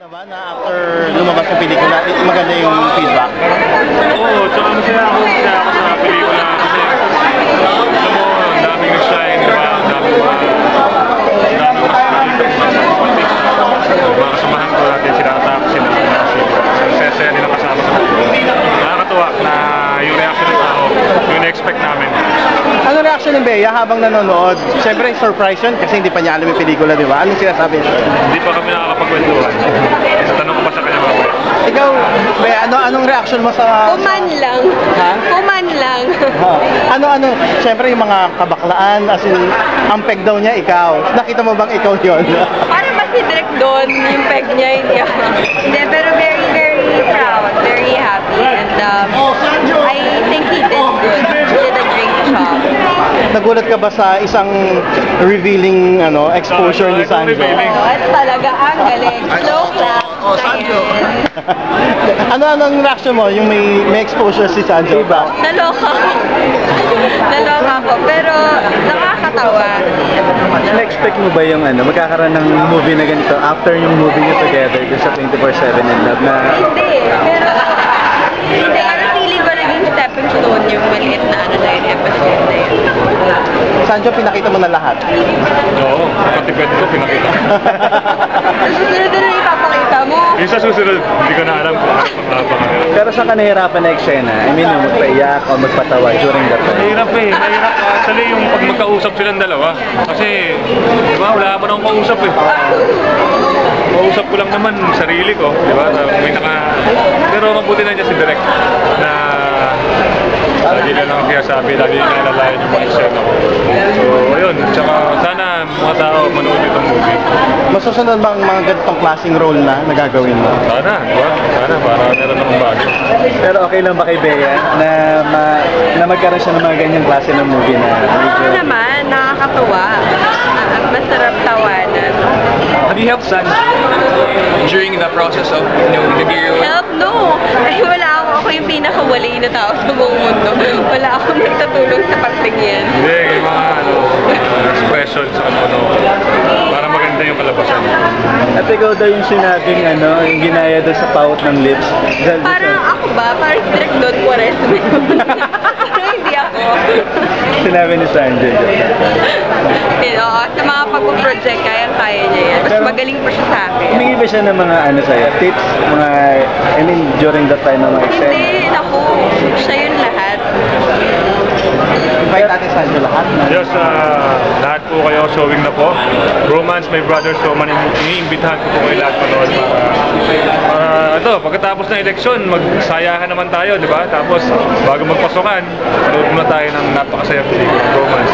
Naman na after lumabas yung pelikula, maganda yung feedback. Oo, tsaka masaya ako sa pelikula kasi alam mo, ang daming nag-shine, diba? Ang daming mas nakikita mga kasamahan ko natin, sila Atak, sila saya nila kasama sa pelikula. Nakakatuwa na yung reaction ng tao, yung na-expect namin. Ano reaction ng Bea habang nanonood? Siyempre, surprise yun kasi hindi pa niya alam yung pelikula, di ba? Anong sinasabi niya? Hindi pa kami nakakapagkwentuhan. Tanong ko pa sa kanya mamaya. Ikaw, Bea, anong reaction mo sa... Kuman lang. Ha? Kuman lang. Ano? Siyempre, yung mga kabaklaan, as in, ang peg daw niya, ikaw. Nakita mo bang ikaw yun? Para mas direct doon, yung peg niya, hindi ako. Hindi, pero very, very proud, very happy, and I think he did good. He did a great job. Nagulat ka ba sa isang revealing exposure ni Sanjo? At talaga, ang galing. Slow clap. Sanjo! Anong reaction mo yung may exposure si Sanjo? Diba? Naloka. Naloka ko, pero nakakatawa. Na-expect mo ba yung magkakaroon ng movie na ganito after yung movie nyo together dun sa 24/7 in Love na... Hindi, pero feeling ko naging stepping stone yung maliit na yun, episode na yun. Sanjo, pinakita mo na lahat. Oo, pati pwede ko pinakita. Susunod na ipapakita mo. Yung sa susunod, hindi ko na alam kung ano. Pero saan ka nahihirapan na eksena? I mean, yung magpaiyak o magpatawa during that time? Mahirap eh, mahirap. Actually, yung pag magkausap silang dalawa. Kasi, di ba, wala pa nang kausap eh. Kausap ko lang naman sarili ko, di ba? Pero mabuti na niya si Direk na lagi na lang kaya sabi, lagi na nalalayan yung mga eksena ko. So, ayun. Tsaka sana mga tao manood itong movie. Masusunod bang mga ganitong klaseng role na nagagawin mo? Sana, di ba? Sana, para meron akong bago. Pero okay lang ba kay Bea na magkaroon siya ng mga ganyang klase ng movie na Oo naman, nakakatuwa. At masarap tawanan. Have you helped Sanjo during the process of nag-hero? Help? No! Ay, wala ako. Ako yung pinakawali na tao sa buong mundo. Wala akong nagtatulong sa parting yan. Hindi, yung mga expression sa para maganda yung kalabasan. at ikaw daw yung sinabing yung ginaya daw sa pout ng lips. Parang ako ba? Parang direct doon ko resume. Parang hindi ako. Sinabi ni Sanjay. Oo, sa mga pag-project, kaya niya yan. Mas magaling pa siya sa akin. Humingi ba siya ng mga sa'yo, tips? During that time ng mga eksena? Hindi, naku. Siya yun lahat. Invite natin Sanjo lahat. Yes, lahat po kayo showing na po. Romance, My Brother Showman, iniimbitahan ko po kayo lahat panood para pagkatapos ng eleksyon, magsayahan naman tayo, di ba? Tapos, bago magpasokan, manood muna tayo ng napakasayang pelikula, Romance.